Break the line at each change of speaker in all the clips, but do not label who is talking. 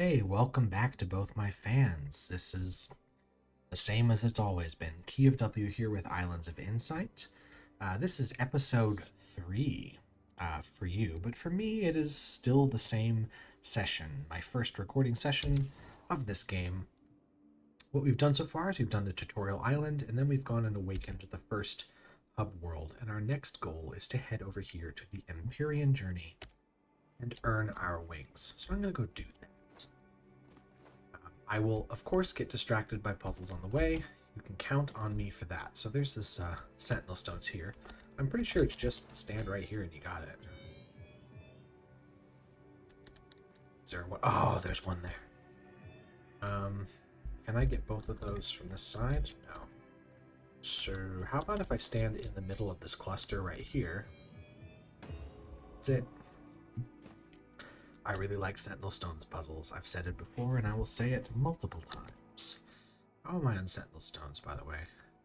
Hey, welcome back to both my fans. This is the same as it's always been. Key of W here with Islands of Insight. This is episode 3 for you, but for me it is still the same session, my first recording session of this game. What we've done so far is we've done the tutorial island, and then we've gone and awakened the first hub world, and our next goal is to head over here to the Empyrean journey and earn our wings. So I'm going to go do that. I will, of course, get distracted by puzzles on the way. You can count on me for that. So there's this sentinel stones here. I'm pretty sure it's just stand right here and you got it. Is there one? Oh, there's one there. Can I get both of those from this side? No. So how about if I stand in the middle of this cluster right here? That's it. I really like Sentinel Stones puzzles. I've said it before, and I will say it multiple times. How am I on Sentinel Stones, by the way?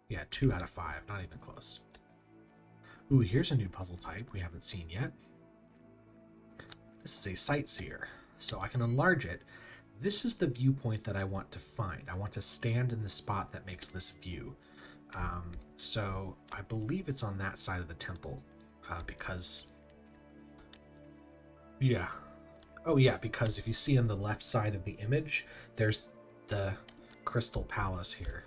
Yeah, 2 out of 5. Not even close. Ooh, here's a new puzzle type we haven't seen yet. This is a Sightseer, so I can enlarge it. This is the viewpoint that I want to find. I want to stand in the spot that makes this view. So I believe it's on that side of the temple, because... Yeah. Oh yeah, because if you see on the left side of the image, there's the Crystal Palace here.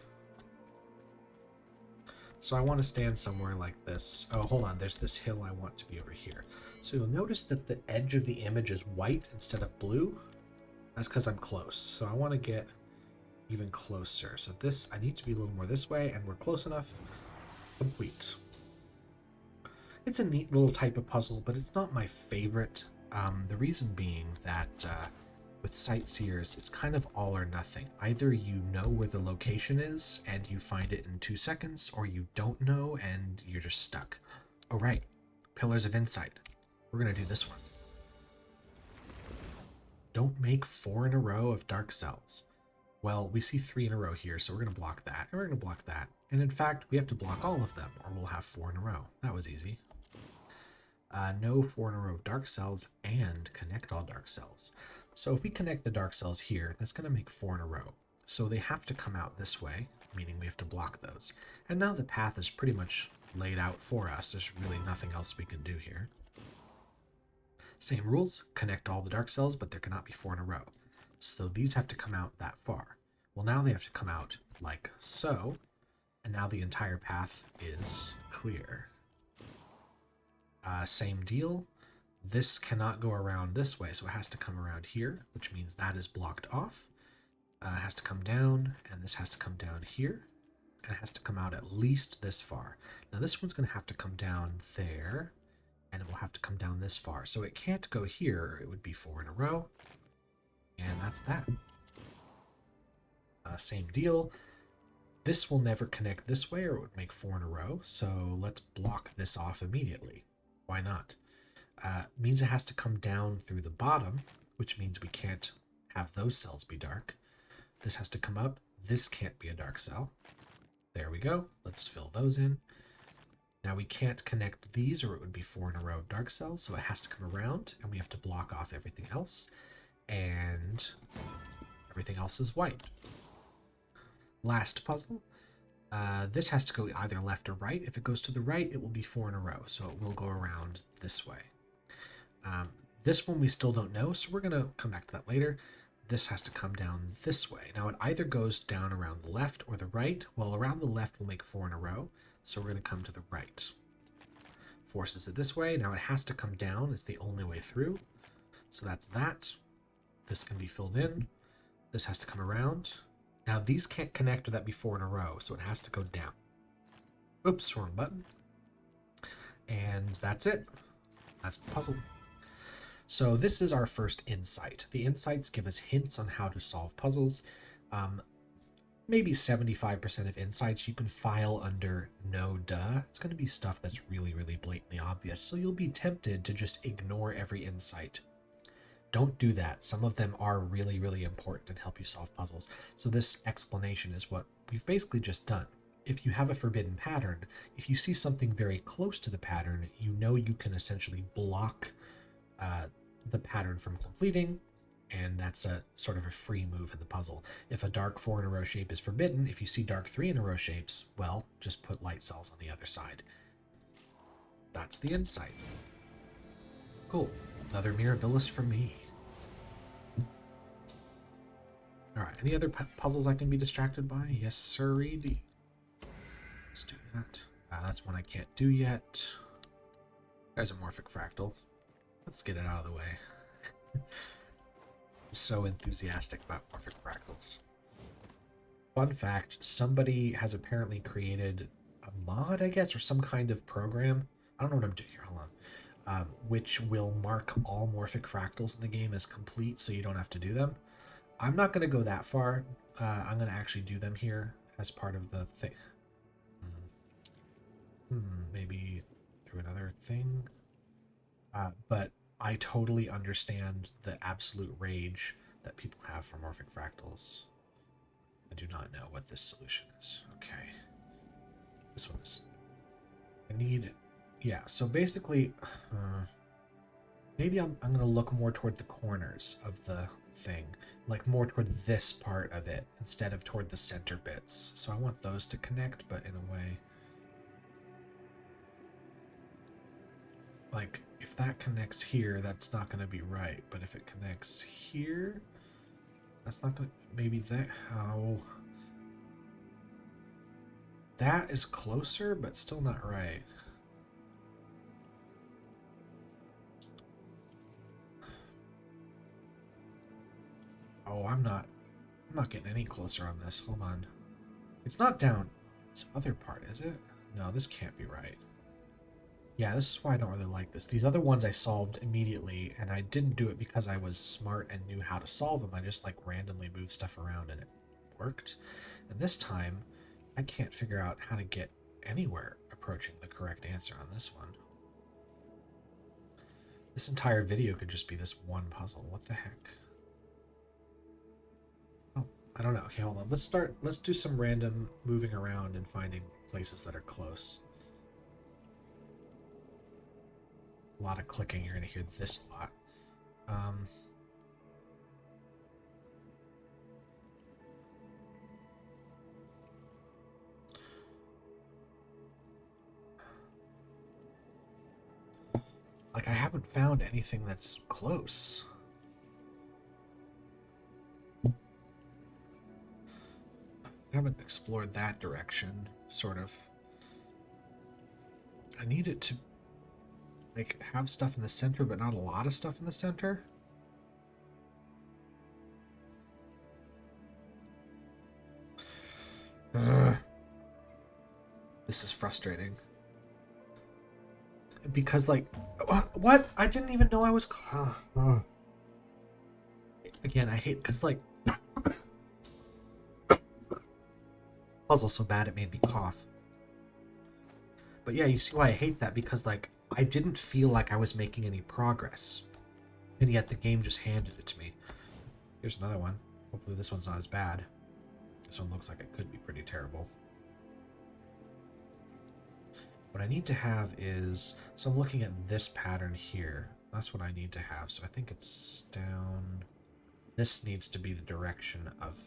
So I want to stand somewhere like this. Oh, hold on, there's this hill I want to be over here. So you'll notice that the edge of the image is white instead of blue. That's because I'm close. So I want to get even closer. So this, I need to be a little more this way, and we're close enough. Complete. It's a neat little type of puzzle, but it's not my favorite. The reason being that with Sightseers, it's kind of all or nothing. Either you know where the location is and you find it in 2 seconds, or you don't know and you're just stuck. Oh right, Pillars of Insight. We're going to do this one. Don't make 4 in a row of dark cells. Well, we see 3 in a row here, so we're going to block that, and we're going to block that. And in fact, we have to block all of them, or we'll have 4 in a row. That was easy. No 4 in a row of dark cells, and connect all dark cells. So if we connect the dark cells here, that's going to make 4 in a row. So they have to come out this way, meaning we have to block those. And now the path is pretty much laid out for us. There's really nothing else we can do here. Same rules, connect all the dark cells, but there cannot be 4 in a row. So these have to come out that far. Well, now they have to come out like so, and now the entire path is clear. Same deal. This cannot go around this way, so it has to come around here, which means that is blocked off. It has to come down, and this has to come down here, and it has to come out at least this far. Now this one's going to have to come down there, and it will have to come down this far. So it can't go here, it would be 4 in a row, and that's that. Same deal. This will never connect this way, or it would make 4 in a row, so let's block this off immediately. Why not? Means it has to come down through the bottom, which means we can't have those cells be dark. This has to come up. This can't be a dark cell. There we go. Let's fill those in. Now we can't connect these, or it would be 4 in a row of dark cells, so it has to come around, and we have to block off everything else, and everything else is white. Last puzzle. This has to go either left or right. If it goes to the right, it will be 4 in a row, so it will go around this way. This one we still don't know, so we're going to come back to that later. This has to come down this way. Now it either goes down around the left or the right. Well, around the left will make 4 in a row, so we're going to come to the right. Forces it this way. Now it has to come down. It's the only way through. So that's that. This can be filled in. This has to come around. Now these can't connect or that be 4 in a row, so it has to go down. Oops, wrong button. And that's it. That's the puzzle. So this is our first insight. The insights give us hints on how to solve puzzles. Maybe 75% of insights you can file under no duh. It's going to be stuff that's really, really blatantly obvious, so you'll be tempted to just ignore every insight. Don't do that. Some of them are really, really important and help you solve puzzles. So this explanation is what we've basically just done. If you have a forbidden pattern, if you see something very close to the pattern, you know you can essentially block the pattern from completing, and that's a sort of a free move in the puzzle. If a dark 4 in a row shape is forbidden, if you see dark 3 in a row shapes, well, just put light cells on the other side. That's the insight. Cool. Another Mirabilis for me. Alright, any other puzzles I can be distracted by? Yes, sirree. Let's do that. That's one I can't do yet. There's a Morphic Fractal. Let's get it out of the way. I'm so enthusiastic about Morphic Fractals. Fun fact, somebody has apparently created a mod, I guess, or some kind of program. I don't know what I'm doing here, hold on. Which will mark all Morphic Fractals in the game as complete so you don't have to do them. I'm not going to go that far. I'm going to actually do them here as part of the thing. Maybe through another thing. But I totally understand the absolute rage that people have for Morphic Fractals. I do not know what this solution is. Okay. This one is... I need... Yeah, so basically... maybe I'm going to look more toward the corners of the thing. Like more toward this part of it instead of toward the center bits. So I want those to connect, but in a way... Like, if that connects here, that's not going to be right. But if it connects here, that's not going to... Maybe that... How... That is closer, but still not right. Oh, I'm not getting any closer on this. Hold on. It's not down this other part, is it? No, this can't be right. Yeah, this is why I don't really like this. These other ones I solved immediately, and I didn't do it because I was smart and knew how to solve them. I just like randomly moved stuff around and it worked. And this time, I can't figure out how to get anywhere approaching the correct answer on this one. This entire video could just be this one puzzle. What the heck? Oh, I don't know. Okay, hold on. Let's do some random moving around and finding places that are close. A lot of clicking. You're going to hear this a lot. Like, I haven't found anything that's close. I haven't explored that direction, sort of. I need it to, like, have stuff in the center, but not a lot of stuff in the center. This is frustrating. Because, like, what? I didn't even know I was... Again, I hate... Because, like... Puzzle's so bad it made me cough. But yeah, you see why I hate that. Because, like, I didn't feel like I was making any progress. And yet the game just handed it to me. Here's another one. Hopefully this one's not as bad. This one looks like it could be pretty terrible. What I need to have is... So I'm looking at this pattern here. That's what I need to have. So I think it's down... This needs to be the direction of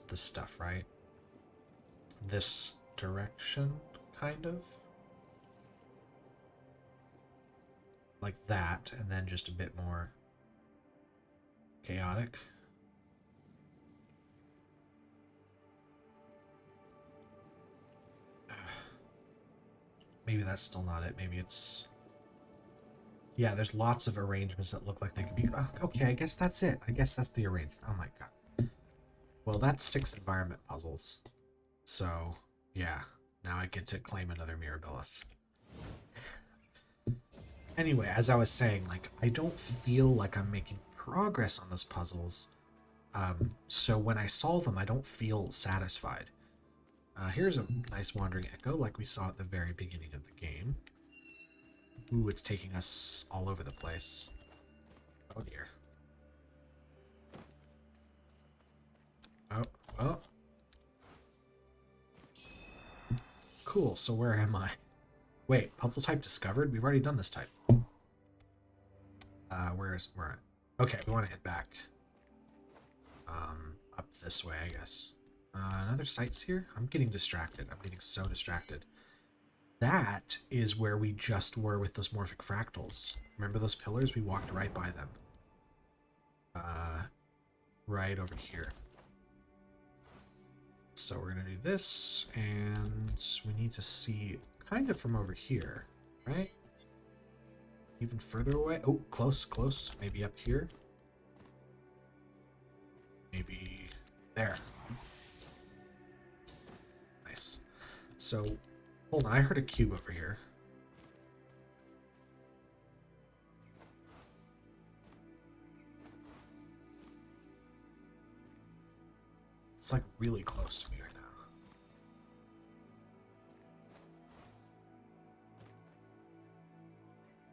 the stuff, right? This direction, kind of? Like that, and then just a bit more chaotic. Maybe that's still not it. Maybe it's... Yeah, there's lots of arrangements that look like they could be... Okay, I guess that's it. I guess that's the arrangement. Oh my god. Well, that's 6 environment puzzles. So, yeah. Now I get to claim another Mirabilis. Anyway, as I was saying, like, I don't feel like I'm making progress on those puzzles. So when I solve them, I don't feel satisfied. Here's a nice wandering echo, like we saw at the very beginning of the game. Ooh, it's taking us all over the place. Oh dear. Oh, well. Cool, so where am I? Wait, puzzle type discovered? We've already done this type. Where? Okay, we want to head back. Up this way, I guess. Another sightseer? I'm getting distracted. I'm getting so distracted. That is where we just were with those morphic fractals. Remember those pillars? We walked right by them. Right over here. So we're going to do this, and we need to see kind of from over here, right? Even further away? Oh, close, close. Maybe up here? Maybe there. Nice. So, hold on. I heard a cube over here. It's like really close to me right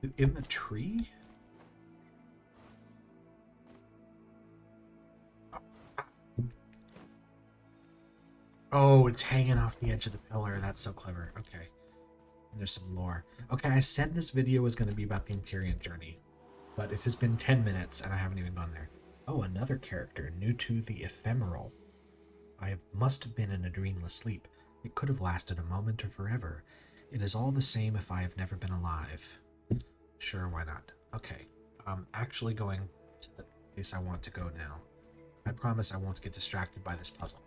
now. In the tree? Oh, it's hanging off the edge of the pillar. That's so clever. Okay. And there's some lore. Okay, I said this video was going to be about the Empyrean journey, but it has been 10 minutes and I haven't even gone there. Oh, another character, new to the ephemeral. Must have been in a dreamless sleep. It could have lasted a moment or forever. It is all the same if I have never been alive. Sure, why not? Okay, I'm actually going to the place I want to go now. I promise I won't get distracted by this puzzle.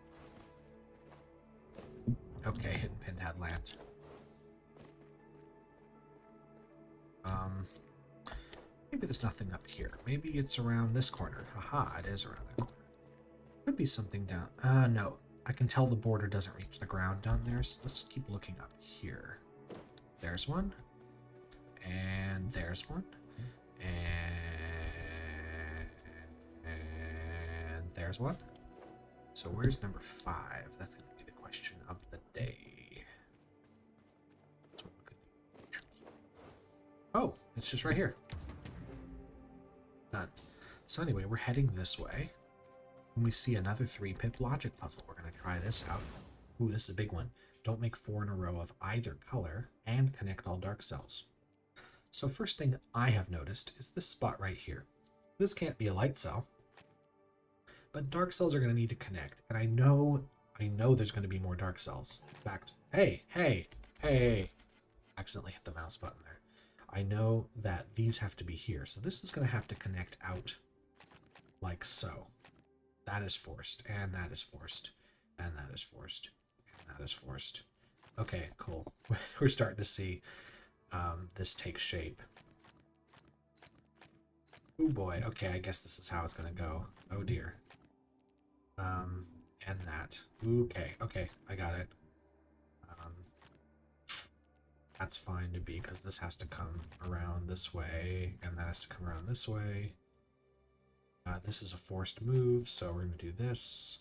Okay, hidden Pentad land. Maybe there's nothing up here. Maybe it's around this corner. Haha, it is around that corner. Could be something down. No. I can tell the border doesn't reach the ground down there, so let's keep looking up here. There's one. And there's one. And there's one. So where's number 5? That's going to be the question of the day. Oh, it's just right here. Done. So anyway, we're heading this way. When we see another 3-pip logic puzzle, we're going to try this out. Ooh, this is a big one. Don't make 4 in a row of either color and connect all dark cells. So first thing I have noticed is this spot right here. This can't be a light cell, but dark cells are going to need to connect. And I know there's going to be more dark cells. In fact, hey. Accidentally hit the mouse button there. I know that these have to be here. So this is going to have to connect out like so. That is forced, and that is forced, and that is forced, and that is forced. Okay, cool. We're starting to see this take shape. Oh boy, okay, I guess this is how it's going to go. Oh dear. And that. Okay, I got it. That's fine to be, because this has to come around this way, and that has to come around this way. This is a forced move, so we're going to do this.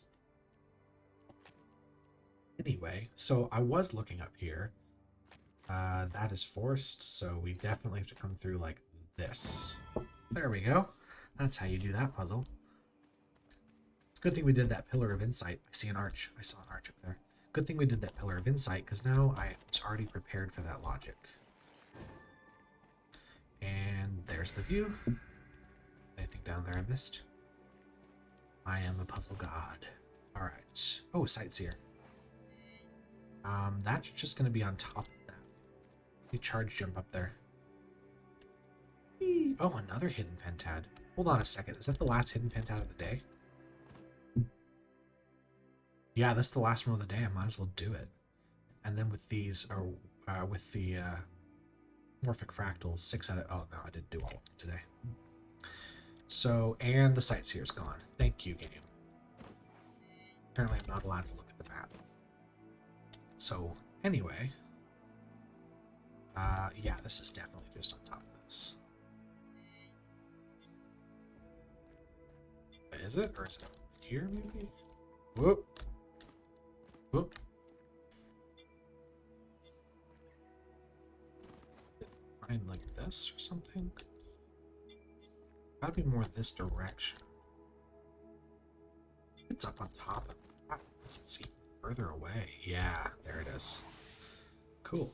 Anyway, so I was looking up here. That is forced, so we definitely have to come through like this. There we go. That's how you do that puzzle. It's a good thing we did that pillar of insight. I see an arch. I saw an arch up there. Good thing we did that pillar of insight, because now I was already prepared for that logic. And there's the view. Anything down there I missed? I am a puzzle god. Alright. Oh, sightseer. That's just going to be on top of that. You charge jump up there. Whee! Oh, another hidden pentad. Hold on a second. Is that the last hidden pentad of the day? Yeah, that's the last one of the day. I might as well do it. And then with these, or with the morphic fractals, 6 out of... Oh, no, I didn't do all of them today. So, and the sightseer's gone. Thank you, game. Apparently I'm not allowed to look at the map. So, anyway. Yeah, this is definitely just on top of this. Is it? Or is it here, maybe? Whoop. Whoop. Find like this or something? Gotta be more this direction. It's up on top of that. Let's see. Further away. Yeah, there it is. Cool.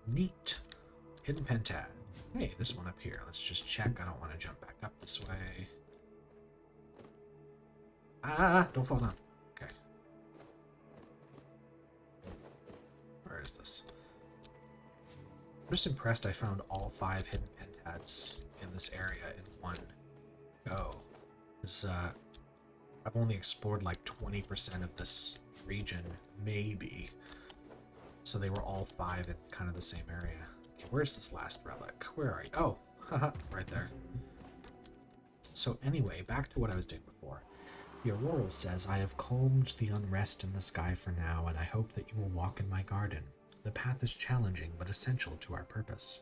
Neat. Hidden pentad. Hey, there's one up here. Let's just check. I don't want to jump back up this way. Ah, don't fall down. Okay. Where is this? I'm just impressed I found all 5 hidden pentats in this area in one go. Because, I've only explored like 20% of this region, maybe. So they were all 5 in kind of the same area. Okay, where's this last relic? Where are you? Oh, haha, right there. So anyway, back to what I was doing before. The Auroral says, I have calmed the unrest in the sky for now, and I hope that you will walk in my garden. The path is challenging, but essential to our purpose.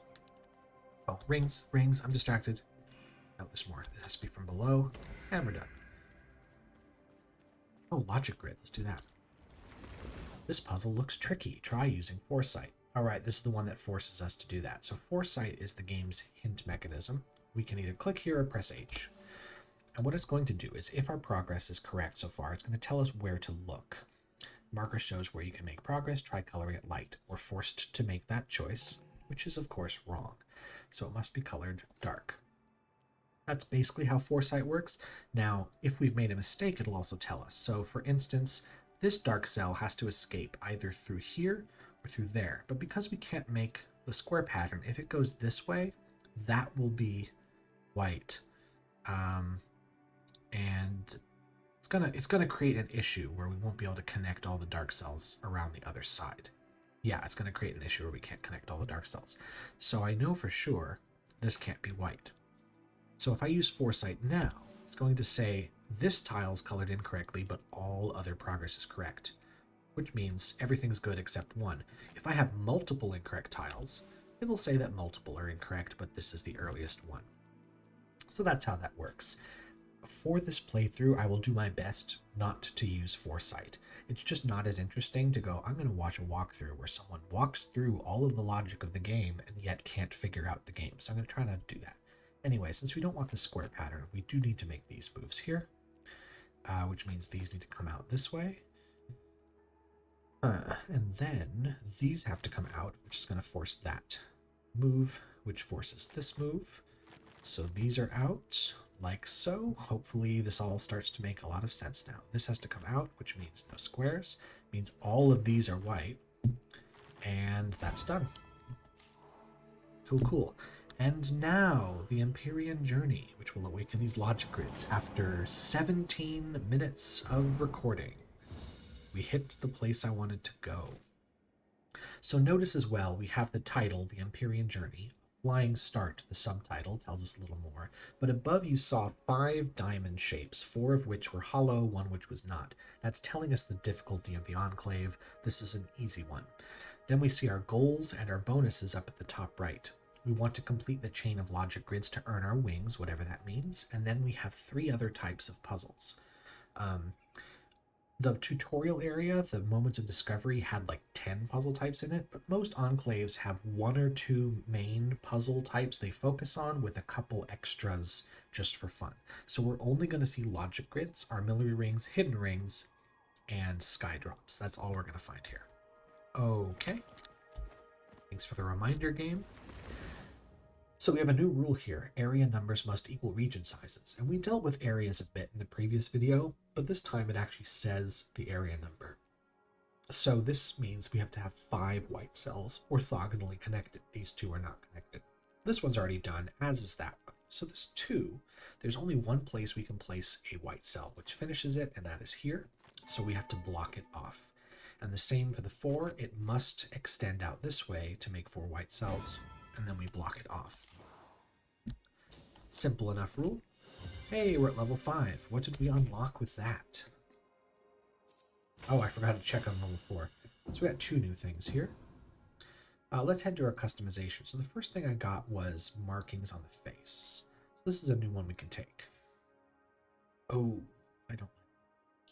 Oh, rings, I'm distracted. No, there's more. It has to be from below, and we're done. Oh, logic grid, let's do that. This puzzle looks tricky. Try using foresight. Alright, this is the one that forces us to do that. So foresight is the game's hint mechanism. We can either click here or press H. And what it's going to do is, if our progress is correct so far, it's going to tell us where to look. Marker shows where you can make progress. Try coloring it light. We're forced to make that choice, which is of course wrong. So it must be colored dark. That's basically how foresight works. Now, if we've made a mistake, it'll also tell us. So for instance, this dark cell has to escape either through here or through there. But because we can't make the square pattern, if it goes this way, that will be white. And it's gonna create an issue where we won't be able to connect all the dark cells around the other side. Yeah, it's gonna create an issue where we can't connect all the dark cells. So I know for sure this can't be white. So if I use foresight now, it's going to say this tile is colored incorrectly, but all other progress is correct, which means everything's good except one. If I have multiple incorrect tiles, it'll say that multiple are incorrect, but this is the earliest one. So that's how that works. For this playthrough, I will do my best not to use foresight. It's just not as interesting to go, I'm going to watch a walkthrough where someone walks through all of the logic of the game and yet can't figure out the game. So I'm going to try not to do that. Anyway, since we don't want the square pattern, we do need to make these moves here, which means these need to come out this way. And then these have to come out, which is going to force that move, which forces this move. So these are out, like so. Hopefully this all starts to make a lot of sense now. This has to come out, which means no squares, means all of these are white, and that's done. Cool. And now, the Empyrean journey, which will awaken these logic grids after 17 minutes of recording. We hit the place I wanted to go. So notice as well, we have the title, The Empyrean Journey. Flying Start, the subtitle, tells us a little more. But above you saw 5 diamond shapes, 4 of which were hollow, 1 which was not. That's telling us the difficulty of the Enclave. This is an easy one. Then we see our goals and our bonuses up at the top right. We want to complete the chain of logic grids to earn our wings, whatever that means. And then we have 3 other types of puzzles. The tutorial area, the Moments of Discovery, had like 10 puzzle types in it, but most enclaves have 1 or 2 main puzzle types they focus on with a couple extras just for fun. So we're only going to see logic grids, armillary rings, hidden rings, and sky drops. That's all we're going to find here. Okay. Thanks for the reminder, game. So we have a new rule here. Area numbers must equal region sizes. And we dealt with areas a bit in the previous video, but this time it actually says the area number. So this means we have to have 5 white cells orthogonally connected. These 2 are not connected. This one's already done, as is that one. So this 2, there's only one place we can place a white cell, which finishes it, and that is here. So we have to block it off. And the same for the 4, it must extend out this way to make 4 white cells, and then we block it off. Simple enough rule. Hey, we're at level 5. What did we unlock with that? Oh, I forgot to check on level 4. So we got 2 new things here. Let's head to our customization. So the first thing I got was markings on the face. This is a new one we can take. Oh, I don't.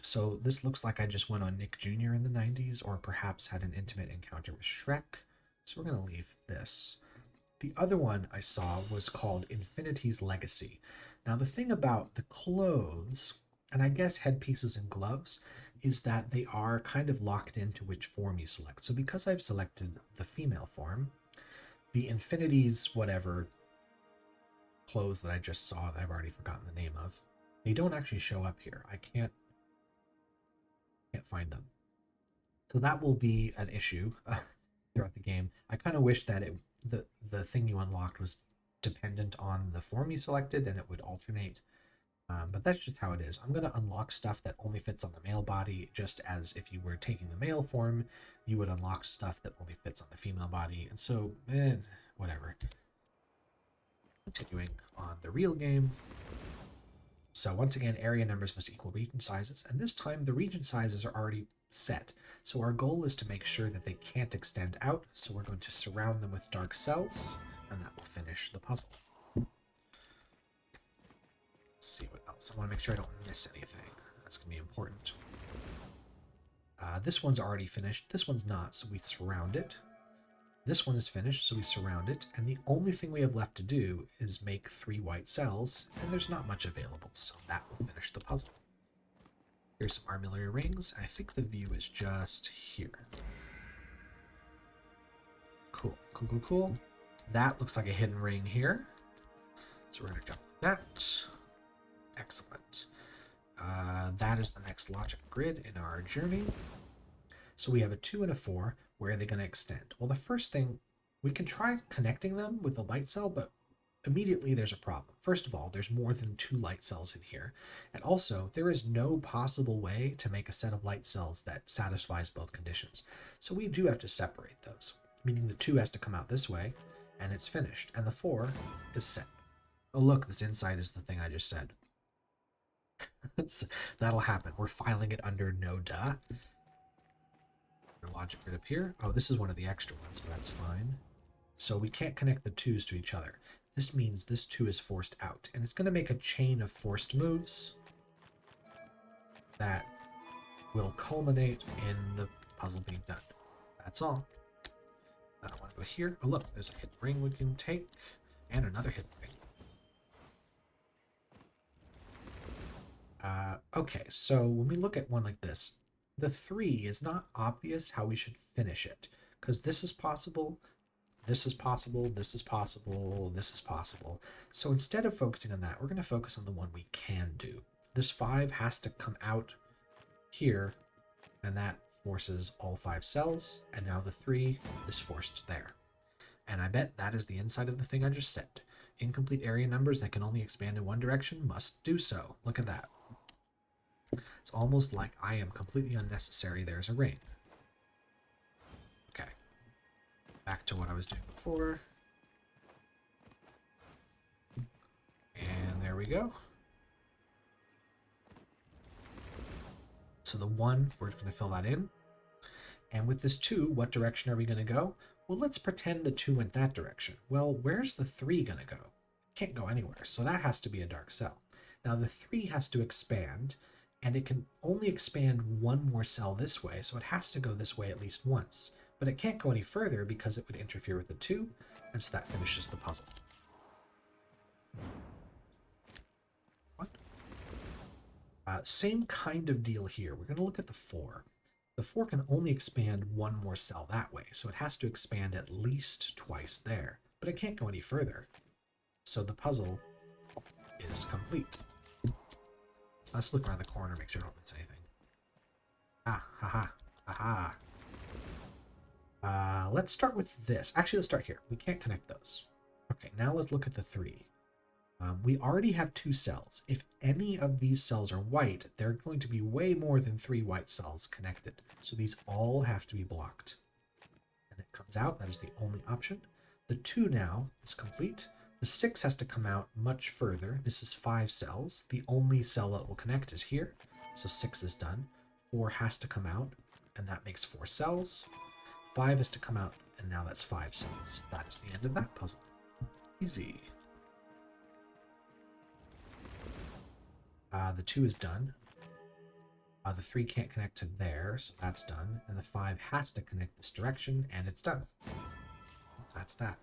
So this looks like I just went on Nick Jr. in the 90s, or perhaps had an intimate encounter with Shrek. So we're going to leave this. The other one I saw was called Infinity's Legacy. Now the thing about the clothes, and I guess headpieces and gloves, is that they are kind of locked into which form you select. So because I've selected the female form, the Infinity's whatever clothes that I just saw that I've already forgotten the name of. They don't actually show up here. I can't find them. So that will be an issue throughout the game. I kind of wish that the thing you unlocked was dependent on the form you selected and it would alternate. But that's just how it is. I'm going to unlock stuff that only fits on the male body, just as if you were taking the male form, you would unlock stuff that only fits on the female body. And so, whatever. Continuing on the real game. So once again, area numbers must equal region sizes, and this time the region sizes are already set. So our goal is to make sure that they can't extend out, so we're going to surround them with dark cells, and that will finish the puzzle. Let's see what else. I want to make sure I don't miss anything. That's going to be important. This one's already finished. This one's not, so we surround it. This one is finished, so we surround it, and the only thing we have left to do is make 3 white cells, and there's not much available, so that will finish the puzzle. Here's some armillary rings. I think the view is just here. Cool, cool, cool, cool. That looks like a hidden ring here, so we're going to jump through that. Excellent. That is the next logic grid in our journey. So we have a 2 and a 4. Where are they going to extend? Well, the first thing, we can try connecting them with the light cell, but immediately there's a problem. First of all, there's more than 2 light cells in here. And also, there is no possible way to make a set of light cells that satisfies both conditions. So we do have to separate those, meaning the 2 has to come out this way, and it's finished. And the 4 is set. Oh, look, this inside is the thing I just said. That'll happen. We're filing it under no duh. Logic grid up here. Oh, this is one of the extra ones, but that's fine. So we can't connect the 2s to each other. This means this 2 is forced out, and it's going to make a chain of forced moves that will culminate in the puzzle being done. That's all. I don't want to go here. Oh, look, there's a hidden ring we can take, and another hidden ring. Okay, so when we look at one like this, the 3 is not obvious how we should finish it, because this is possible, this is possible, this is possible, this is possible. So instead of focusing on that, we're going to focus on the one we can do. This 5 has to come out here, and that forces all 5 cells, and now the 3 is forced there. And I bet that is the inside of the thing I just said. Incomplete area numbers that can only expand in one direction must do so. Look at that. It's almost like I am completely unnecessary. There's a ring. Okay. Back to what I was doing before. And there we go. So the 1, we're going to fill that in. And with this 2, what direction are we going to go? Well, let's pretend the 2 went that direction. Well, where's the 3 going to go? Can't go anywhere, so that has to be a dark cell. Now the 3 has to expand, and it can only expand 1 more cell this way, so it has to go this way at least once. But it can't go any further because it would interfere with the 2, and so that finishes the puzzle. What? Same kind of deal here. We're going to look at the 4. The 4 can only expand 1 more cell that way, so it has to expand at least twice there. But it can't go any further. So the puzzle is complete. Let's look around the corner, make sure I don't miss anything. Ah, haha, aha. Let's start with this. Actually, let's start here. We can't connect those. Okay, now let's look at the 3. We already have 2 cells. If any of these cells are white, there are going to be way more than 3 white cells connected. So these all have to be blocked. And it comes out. That is the only option. The 2 now is complete. The 6 has to come out much further. This is 5 cells. The only cell that will connect is here. So 6 is done. 4 has to come out, and that makes 4 cells. 5 has to come out, and now that's 5 cells. That is the end of that puzzle. Easy. The 2 is done. The 3 can't connect to there, so that's done. And the 5 has to connect this direction, and it's done. That's that.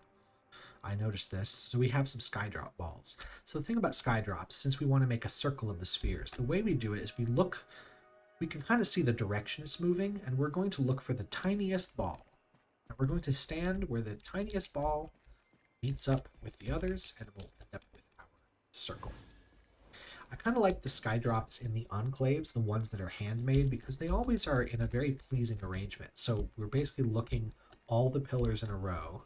I noticed this. So we have some skydrop balls. So the thing about skydrops, since we want to make a circle of the spheres, the way we do it is we can kind of see the direction it's moving, and we're going to look for the tiniest ball. And we're going to stand where the tiniest ball meets up with the others, and we'll end up with circle. I kind of like the sky drops in the enclaves, the ones that are handmade, because they always are in a very pleasing arrangement. So we're basically looking all the pillars in a row,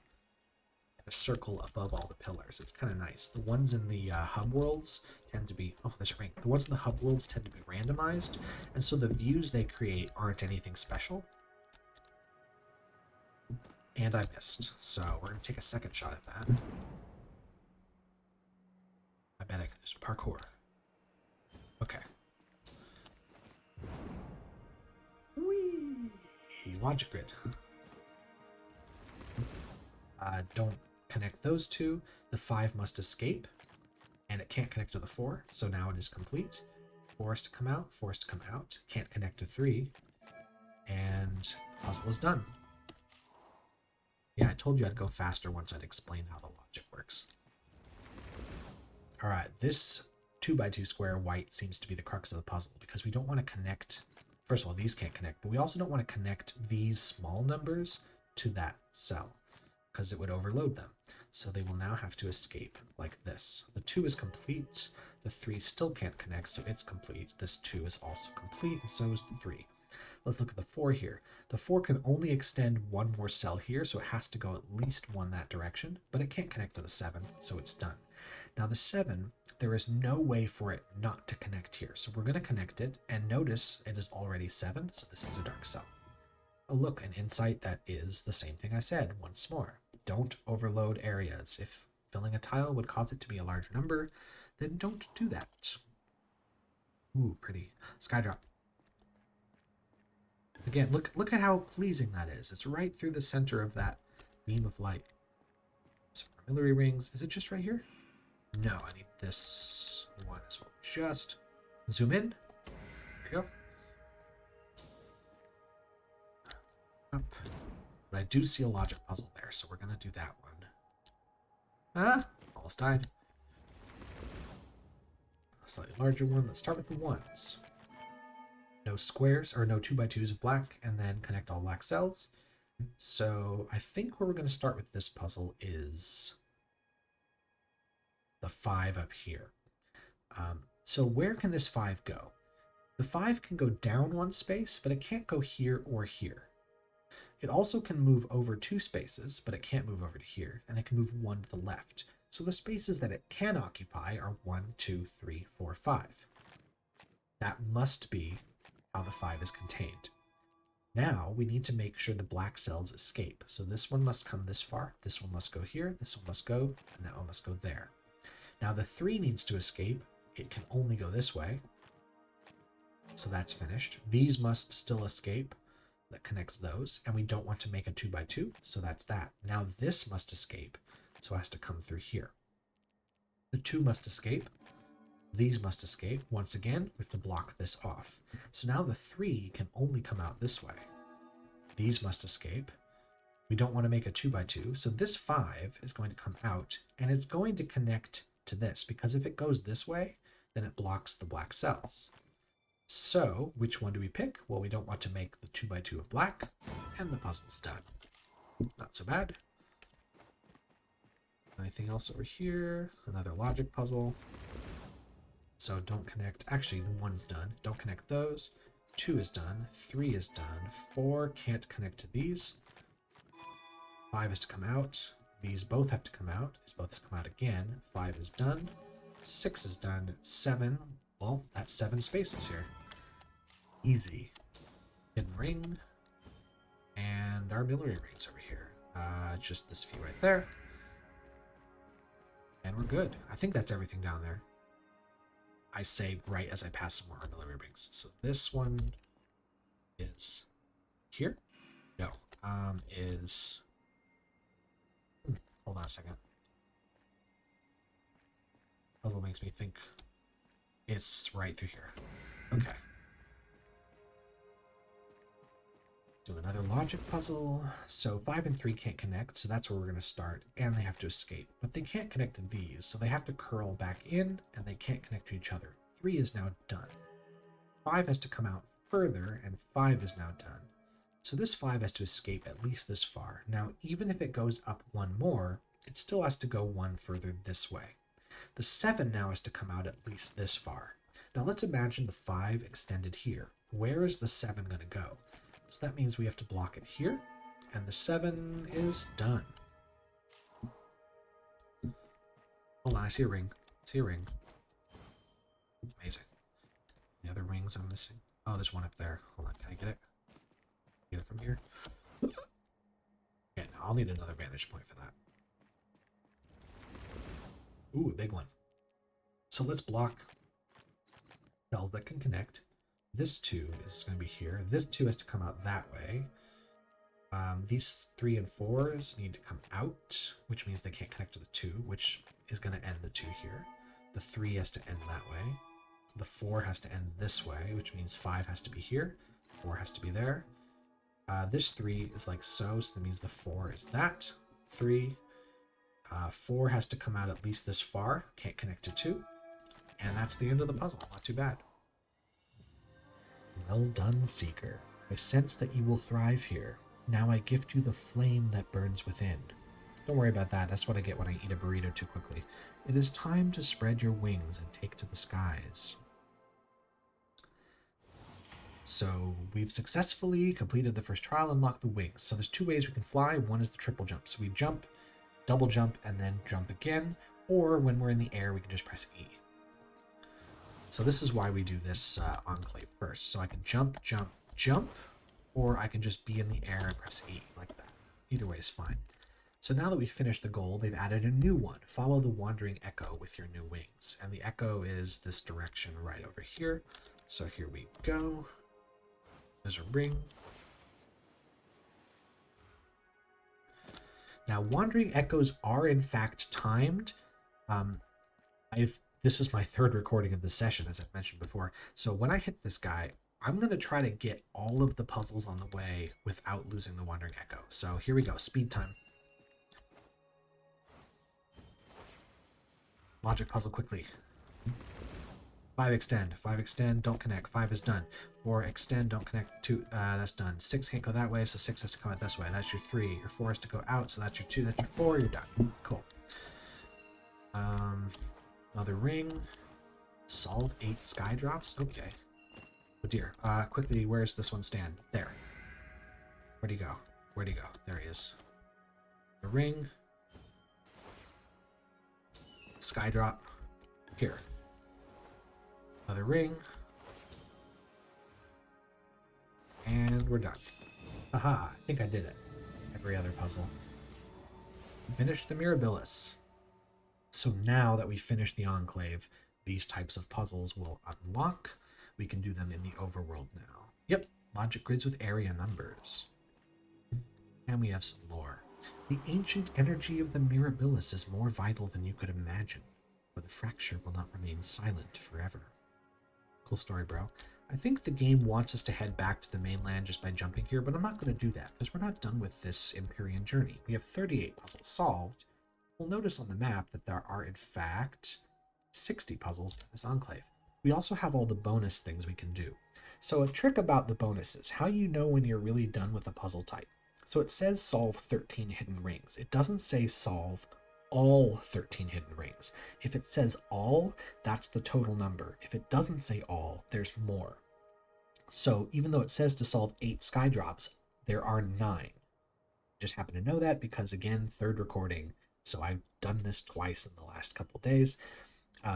a circle above all the pillars. It's kind of nice. The ones in the hub worlds tend to be, oh, there's a ring. The ones in the hub worlds tend to be randomized, and so the views they create aren't anything special. And I missed, so we're going to take a second shot at that. I bet I can do some parkour. Okay. Whee! Logic grid. Don't connect those two. The 5 must escape, and it can't connect to the 4, so now it is complete. 4 is to come out, 4 is to come out. Can't connect to 3, and puzzle is done. Yeah, I told you I'd go faster once I'd explain how the logic works. All right, this 2x2 square white seems to be the crux of the puzzle, because we don't want to connect. First of all, these can't connect, but we also don't want to connect these small numbers to that cell, because it would overload them. So they will now have to escape like this. The 2 is complete. The 3 still can't connect, so it's complete. This 2 is also complete, and so is the 3. Let's look at the 4 here. The 4 can only extend one more cell here, so it has to go at least one that direction, but it can't connect to the 7, so it's done. Now the 7, there is no way for it not to connect here. So we're going to connect it, and notice it is already 7, so this is a dark cell. Oh look, an insight that is the same thing I said once more. Don't overload areas. If filling a tile would cause it to be a larger number, then don't do that. Ooh, pretty. Skydrop. Again, look at how pleasing that is. It's right through the center of that beam of light. Some armillary rings. Is it just right here? No, I need this one as well. Just zoom in. There you go. Up. But I do see a logic puzzle there, so we're going to do that one. Ah, almost died. A slightly larger one. Let's start with the ones. No squares, or no 2x2s of black, and then connect all black cells. So I think where we're going to start with this puzzle is the 5 up here. So where can this 5 go? The 5 can go down one space, but it can't go here or here. It also can move over 2 spaces, but it can't move over to here, and it can move 1 to the left. So the spaces that it can occupy are 1, 2, 3, 4, 5. That must be how the 5 is contained. Now we need to make sure the black cells escape. So this one must come this far, this one must go here, this one must go, and that one must go there. Now the 3 needs to escape. It can only go this way. So that's finished. These must still escape. That connects those, and we don't want to make a 2x2, so that's that. Now this must escape, so it has to come through here. The 2 must escape. These must escape. Once again, we have to block this off. So now the 3 can only come out this way. These must escape. We don't want to make a 2x2, so this 5 is going to come out, and it's going to connect to this, because if it goes this way, then it blocks the black cells. So, which one do we pick? Well, we don't want to make the 2x2 of black, and the puzzle's done. Not so bad. Anything else over here? Another logic puzzle. So don't connect. Actually, the 1's done. Don't connect those. 2 is done. 3 is done. 4 can't connect to these. 5 is to come out. These both have to come out. These both have to come out again. 5 is done. 6 is done. 7. Well, that's 7 spaces here. Easy. Hidden ring. And our armillary rings over here. Just this few right there. And we're good. I think that's everything down there. I say right as I pass some more armillary rings. So this one is here? No. Is... hold on a second. Puzzle makes me think it's right through here. Okay. Do another logic puzzle. So 5 and 3 can't connect, so that's where we're going to start. And they have to escape. But they can't connect to these, so they have to curl back in, and they can't connect to each other. 3 is now done. 5 has to come out further, and 5 is now done. So this 5 has to escape at least this far. Now, even if it goes up one more, it still has to go one further this way. The 7 now has to come out at least this far. Now let's imagine the 5 extended here. Where is the 7 going to go? So that means we have to block it here, and the 7 is done. Hold on, I see a ring. I see a ring. Amazing. The other rings I'm missing. Oh, there's one up there. Hold on, can I get it? Get it from here? Yeah, no, I'll need another vantage point for that. Ooh, a big one. So let's block cells that can connect. This 2 is going to be here. This 2 has to come out that way. These 3 and 4s need to come out, which means they can't connect to the 2, which is going to end the 2 here. The 3 has to end that way. The 4 has to end this way, which means 5 has to be here. 4 has to be there. This 3 is like so that means the 4 is that. 3. 4 has to come out at least this far. Can't connect to 2. And that's the end of the puzzle. Not too bad. Well done, Seeker. I sense that you will thrive here. Now I gift you the flame that burns within. Don't worry about that. That's what I get when I eat a burrito too quickly. It is time to spread your wings and take to the skies. So we've successfully completed the first trial and unlocked the wings. So there's 2 ways we can fly. One is the triple jump. So we jump, double jump, and then jump again. Or when we're in the air, we can just press E. So this is why we do this Enclave first. So I can jump, jump, jump, or I can just be in the air and press E like that. Either way is fine. So now that we've finished the goal, they've added a new one. Follow the wandering echo with your new wings. And the echo is this direction right over here. So here we go. There's a ring. Now, wandering echoes are in fact timed. This is my 3rd recording of this session, as I've mentioned before. So when I hit this guy, I'm going to try to get all of the puzzles on the way without losing the wandering echo. So here we go, speed time. Logic puzzle quickly. 5 extend, don't connect. 5 is done. 4 extend, don't connect. 2, that's done. 6 can't go that way, so 6 has to come out this way. That's your 3. Your 4 has to go out, so that's your 2. That's your 4. You're done. Cool. Another ring. Solve 8 sky drops. Okay. Oh dear. Quickly, where's this one stand? There. Where'd he go? Where'd he go? There he is. The ring. Sky drop. Here. Another ring. And we're done. Haha, I think I did it. Every other puzzle. Finished the Mirabilis. So now that we finished the Enclave, these types of puzzles will unlock. We can do them in the overworld now. Yep, logic grids with area numbers. And we have some lore. The ancient energy of the Mirabilis is more vital than you could imagine, but the fracture will not remain silent forever. Cool story, bro. I think the game wants us to head back to the mainland just by jumping here, but I'm not going to do that, because we're not done with this Empyrean journey. We have 38 puzzles solved. We'll notice on the map that there are, in fact, 60 puzzles in this Enclave. We also have all the bonus things we can do. So a trick about the bonuses, how you know when you're really done with a puzzle type. So it says solve 13 hidden rings. It doesn't say solve all 13 hidden rings. If it says all, that's the total number. If it doesn't say all, there's more. So even though it says to solve 8 sky drops, there are 9. Just happen to know that because, again, 3rd recording. So I've done this twice in the last couple days.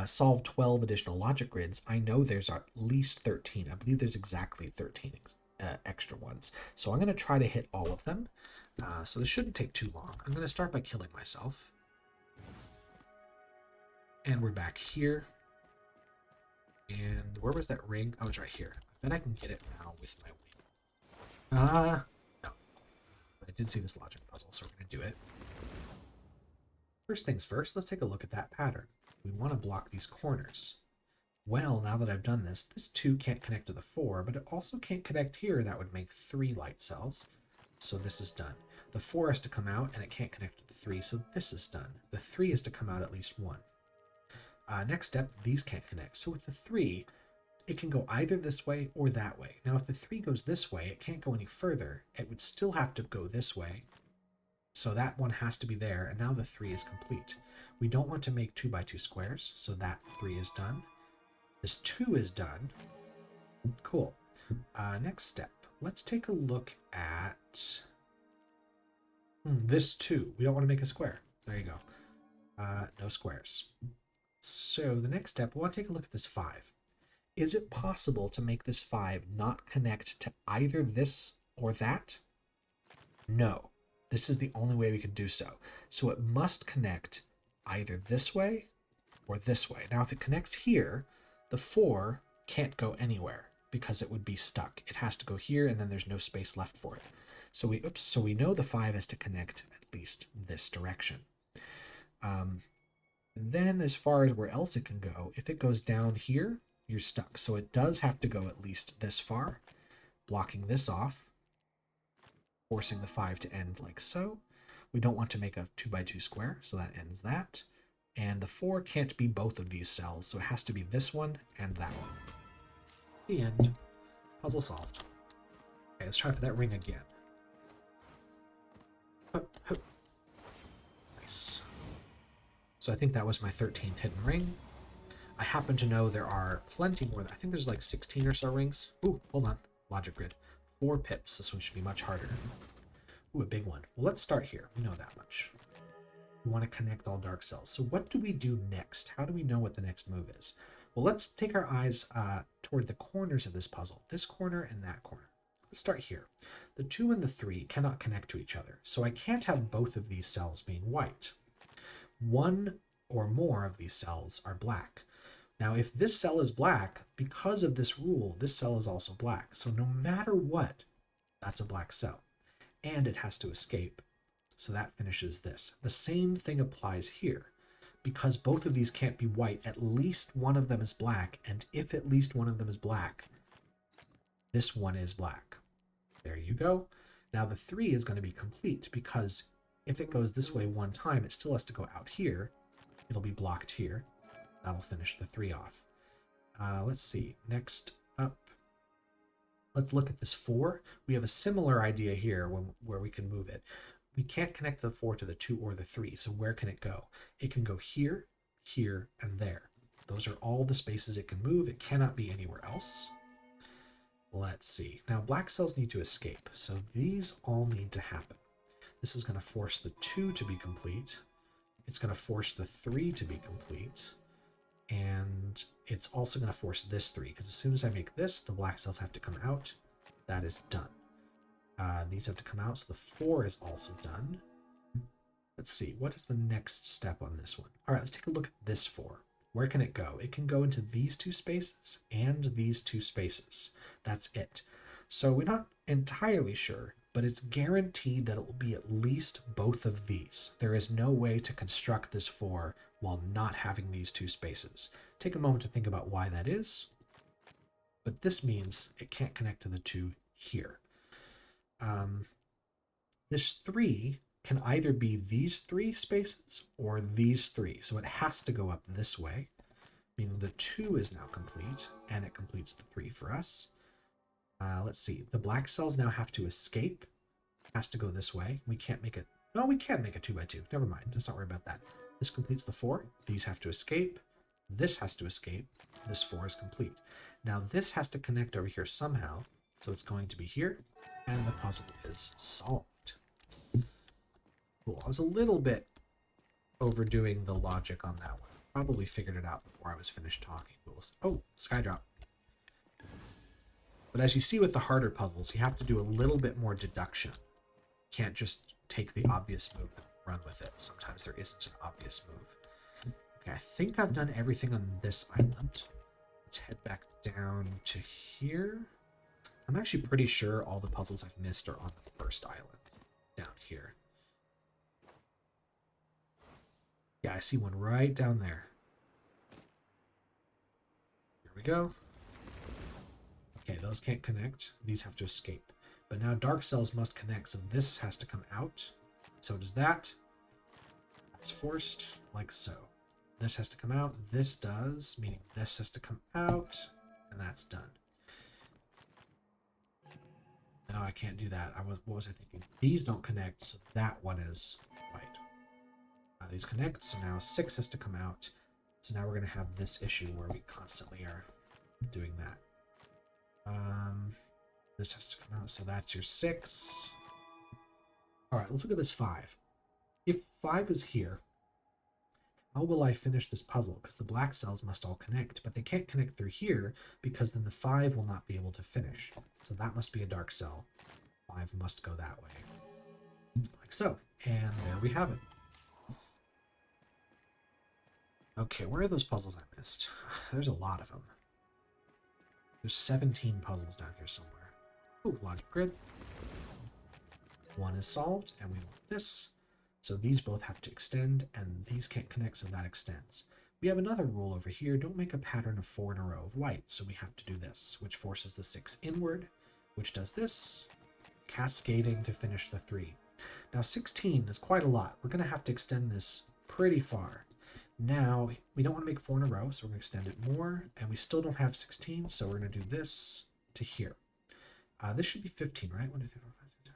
Solve 12 additional logic grids. I know there's at least 13. I believe there's exactly 13 extra ones. So I'm going to try to hit all of them. So this shouldn't take too long. I'm going to start by killing myself. And we're back here. And where was that ring? Oh, it's right here. I bet I can get it now with my wings. No. But I did see this logic puzzle, so we're going to do it. First things first, let's take a look at that pattern. We want to block these corners. Well, now that I've done this, this 2 can't connect to the 4, but it also can't connect here. That would make 3 light cells. So this is done. The 4 has to come out, and it can't connect to the 3, so this is done. The 3 has to come out at least 1. Next step, these can't connect. So with the 3, it can go either this way or that way. Now, if the 3 goes this way, it can't go any further. It would still have to go this way. So that one has to be there, and now the 3 is complete. We don't want to make 2 by 2 squares, so that 3 is done. This 2 is done. Cool. Next step. Let's take a look at this 2. We don't want to make a square. There you go. No squares. So the next step, we want to take a look at this 5. Is it possible to make this 5 not connect to either this or that? No. This is the only way we can do so. So it must connect either this way or this way. Now, if it connects here, the 4 can't go anywhere because it would be stuck. It has to go here, and then there's no space left for it. So we know the 5 has to connect at least this direction. Then as far as where else it can go, if it goes down here, you're stuck. So it does have to go at least this far, blocking this off, forcing the 5 to end like so. We don't want to make a 2 by 2 square, so that ends that. And the 4 can't be both of these cells, so it has to be this one and that one. The end. Puzzle solved. Okay, let's try for that ring again. Nice. So I think that was my 13th hidden ring. I happen to know there are plenty more. I think there's like 16 or so rings. Ooh, hold on. Logic grid. 4 pips. This one should be much harder. Ooh, a big one. Well, let's start here. We know that much. We want to connect all dark cells. So what do we do next? How do we know what the next move is? Well, let's take our eyes toward the corners of this puzzle. This corner and that corner. Let's start here. The 2 and the 3 cannot connect to each other. So I can't have both of these cells being white. One or more of these cells are black. Now, if this cell is black, because of this rule, this cell is also black. So no matter what, that's a black cell. And it has to escape. So that finishes this. The same thing applies here. Because both of these can't be white, at least one of them is black. And if at least one of them is black, this one is black. There you go. Now the 3 is going to be complete because if it goes this way one time, it still has to go out here. It'll be blocked here. That'll finish the 3 off. Let's see. Next up, let's look at this 4. We have a similar idea here where we can move it. We can't connect the 4 to the 2 or the 3, so where can it go? It can go here, here, and there. Those are all the spaces it can move. It cannot be anywhere else. Let's see. Now, black cells need to escape, so these all need to happen. This is going to force the 2 to be complete. It's going to force the 3 to be complete. And it's also going to force this 3, because as soon as I make this, the black cells have to come out. That is done. These have to come out, so the 4 is also done. Let's see, what is the next step on this one? All right, let's take a look at this 4. Where can it go? It can go into these 2 spaces and these 2 spaces. That's it. So we're not entirely sure, but it's guaranteed that it will be at least both of these. There is no way to construct this 4 while not having these 2 spaces. Take a moment to think about why that is. But this means it can't connect to the 2 here. This 3 can either be these 3 spaces or these 3. So it has to go up this way, meaning the 2 is now complete, and it completes the 3 for us. Let's see. The black cells now have to escape. It has to go this way. We can't make it. No, we can make a 2 by 2. Never mind. Let's not worry about that. This completes the 4. These have to escape. This has to escape. This 4 is complete. Now this has to connect over here somehow. So it's going to be here. And the puzzle is solved. Cool. I was a little bit overdoing the logic on that one. Probably figured it out before I was finished talking. Oh, Skydrop. But as you see with the harder puzzles, you have to do a little bit more deduction. You can't just take the obvious move and run with it. Sometimes there isn't an obvious move. Okay, I think I've done everything on this island. Let's head back down to here. I'm actually pretty sure all the puzzles I've missed are on the first island down here. Yeah, I see one right down there. Here we go. Okay, those can't connect. These have to escape. But now dark cells must connect, so this has to come out. So does that. That's forced, like so. This has to come out. This does, meaning this has to come out, and that's done. No, I can't do that. What was I thinking? These don't connect, so that one is white. These connect, so now 6 has to come out. So now we're going to have this issue where we constantly are doing that. This has to come out, so that's your 6. All right, let's look at this 5. If 5 is here, how will I finish this puzzle? Because the black cells must all connect, but they can't connect through here because then the 5 will not be able to finish. So that must be a dark cell. 5 must go that way. Like so. And there we have it. Okay, where are those puzzles I missed? There's a lot of them. There's 17 puzzles down here somewhere. Ooh, logic grid. One is solved, and we want this. So these both have to extend, and these can't connect, so that extends. We have another rule over here. Don't make a pattern of 4 in a row of white, so we have to do this, which forces the 6 inward, which does this, cascading to finish the 3. Now 16 is quite a lot. We're going to have to extend this pretty far. Now, we don't want to make 4 in a row, so we're going to extend it more, and we still don't have 16, so we're going to do this to here. This should be 15, right? 1, 2, 3, 4, 5, 6, 7,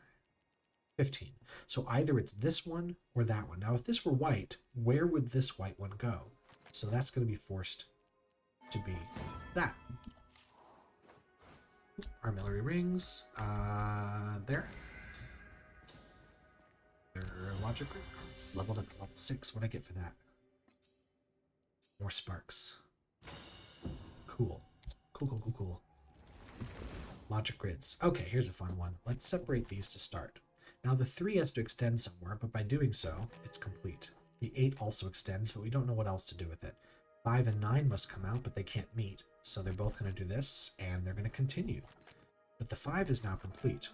8. 15. So either it's this one or that one. Now, if this were white, where would this white one go? So that's going to be forced to be that. Armillary rings. There. They're logic group. Leveled up to level 6. What do I get for that? More sparks. Cool. Cool. Logic grids. Okay, here's a fun one. Let's separate these to start. Now the 3 has to extend somewhere, but by doing so, it's complete. The 8 also extends, but we don't know what else to do with it. 5 and 9 must come out, but they can't meet. So they're both going to do this, and they're going to continue. But the 5 is now complete.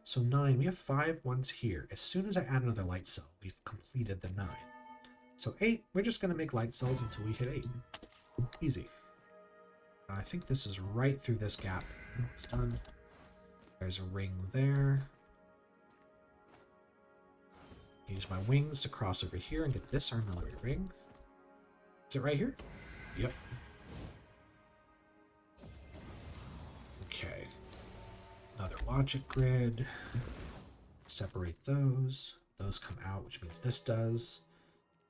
So 9, we have 5 ones here. As soon as I add another light cell, we've completed the 9. So 8, we're just going to make light cells until we hit 8. Easy. I think this is right through this gap. It's done. There's a ring there. Use my wings to cross over here and get this armillary ring. Is it right here? Yep. Okay. Another logic grid. Separate those. Those come out, which means this does.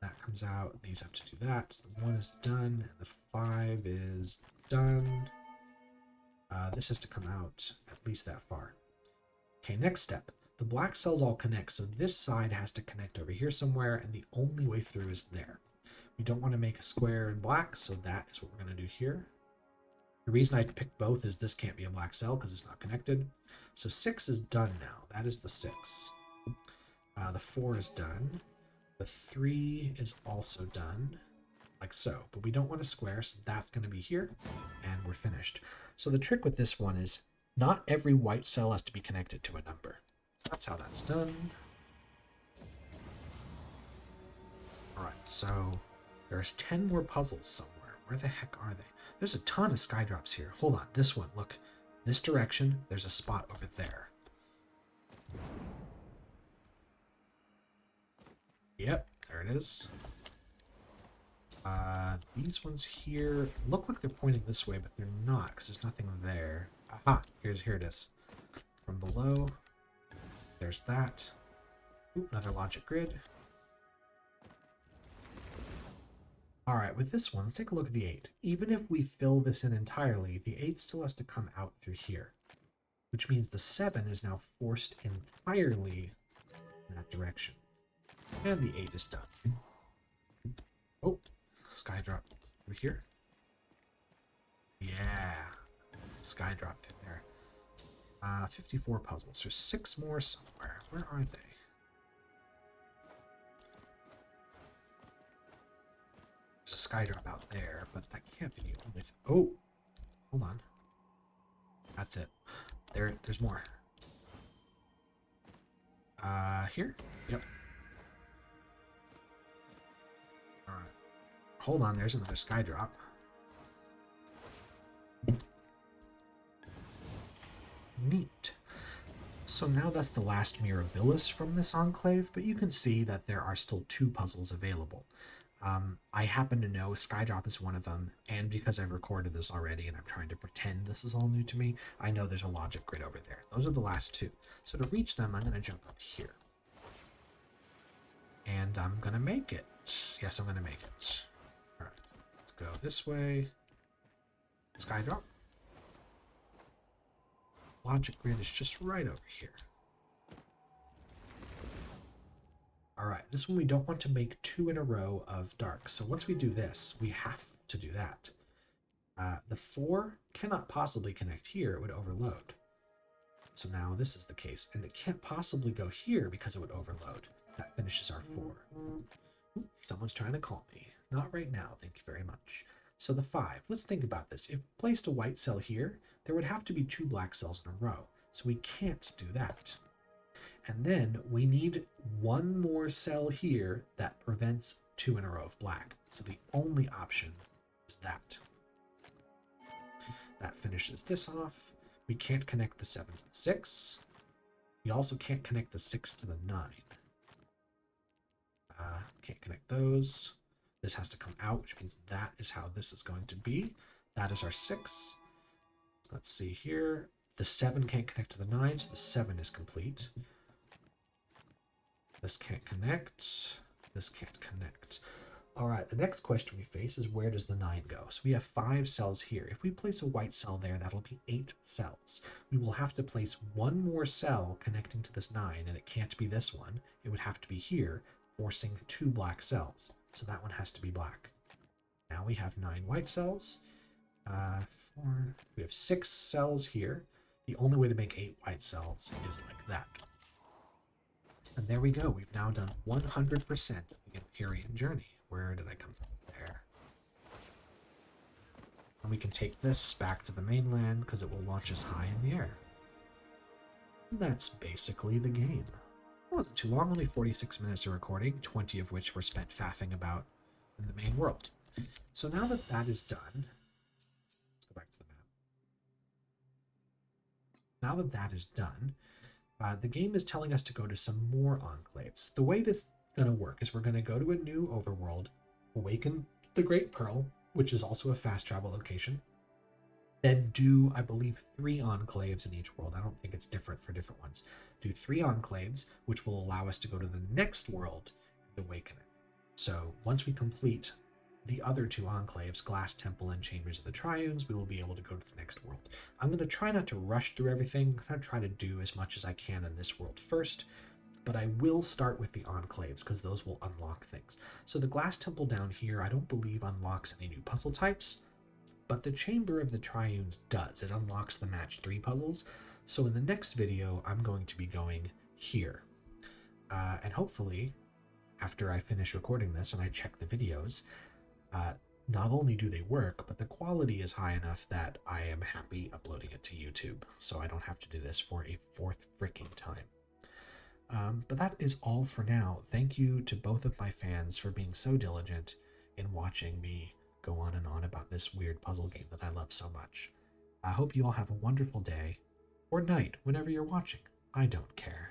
That comes out. These have to do that. So the 1 is done, and the 5 is done. This has to come out at least that far. Okay, next step. The black cells all connect, so this side has to connect over here somewhere, and the only way through is there. We don't want to make a square in black, so that is what we're going to do here. The reason I picked both is this can't be a black cell because it's not connected. So 6 is done now. That is the 6. The 4 is done. The 3 is also done, like so. But we don't want a square, so that's going to be here, and we're finished. So the trick with this one is not every white cell has to be connected to a number. So that's how that's done. Alright, so there's 10 more puzzles somewhere. Where the heck are they? There's a ton of sky drops here. Hold on, this one, look. This direction, there's a spot over there. Yep, there it is. These ones here look like they're pointing this way, but they're not because there's nothing there. Aha, here it is. From below, there's that. Ooh, another logic grid. All right, with this one, let's take a look at the 8. Even if we fill this in entirely, the 8 still has to come out through here, which means the 7 is now forced entirely in that direction. And the 8 is done. Oh, sky drop through here. Yeah, sky drop through there. 54 puzzles. There's 6 more somewhere. Where are they? There's a sky drop out there, but that can't be the only thing. Oh, hold on. That's it. There's more. Here? Yep. Alright. Hold on, there's another sky drop. Neat. So now that's the last Mirabilis from this Enclave, but you can see that there are still 2 puzzles available. I happen to know Skydrop is one of them, and because I've recorded this already and I'm trying to pretend this is all new to me, I know there's a logic grid over there. Those are the last 2. So to reach them, I'm going to jump up here. And I'm going to make it. Yes, I'm going to make it. All right, let's go this way. Sky drop. Logic grid is just right over here. All right, this one we don't want to make 2 in a row of dark. So once we do this, we have to do that. The 4 cannot possibly connect here. It would overload. So now this is the case. And it can't possibly go here because it would overload. That finishes our 4. Ooh, someone's trying to call me. Not right now, thank you very much. So the 5, let's think about this. If we placed a white cell here, there would have to be 2 black cells in a row. So we can't do that. And then we need 1 more cell here that prevents 2 in a row of black. So the only option is that. That finishes this off. We can't connect the 7 to the 6. We also can't connect the 6 to the 9. Can't connect those. This has to come out, which means that is how this is going to be. That is our 6. Let's see here. The 7 can't connect to the 9, so the 7 is complete. This can't connect. This can't connect. All right, the next question we face is where does the 9 go? So we have 5 cells here. If we place a white cell there, that'll be 8 cells. We will have to place 1 more cell connecting to this 9, and it can't be this one. It would have to be here, forcing 2 black cells. So that one has to be black. Now we have 9 white cells. 4. We have 6 cells here. The only way to make 8 white cells is like that. And there we go. We've now done 100% of the Empyrean journey. Where did I come from? There. And we can take this back to the mainland because it will launch us high in the air. And that's basically the game. It wasn't too long, only 46 minutes of recording, 20 of which were spent faffing about in the main world. So now that that is done, let's go back to the map. Now that that is done, the game is telling us to go to some more enclaves. The way this is going to work is we're going to go to a new overworld, awaken the Great Pearl, which is also a fast travel location, then do, I believe, 3 enclaves in each world. I don't think it's different for different ones. Do 3 enclaves, which will allow us to go to the next world and awaken it. So once we complete the other 2 enclaves, Glass Temple and Chambers of the Triunes, we will be able to go to the next world. I'm going to try not to rush through everything. I'm going to try to do as much as I can in this world first, but I will start with the enclaves because those will unlock things. So the Glass Temple down here, I don't believe unlocks any new puzzle types, but the Chamber of the Triunes does. It unlocks the match 3 puzzles. So in the next video, I'm going to be going here. And hopefully, after I finish recording this and I check the videos, not only do they work, but the quality is high enough that I am happy uploading it to YouTube. So I don't have to do this for a 4th freaking time. But that is all for now. Thank you to both of my fans for being so diligent in watching me go on and on about this weird puzzle game that I love so much. I hope you all have a wonderful day or night whenever you're watching. I don't care.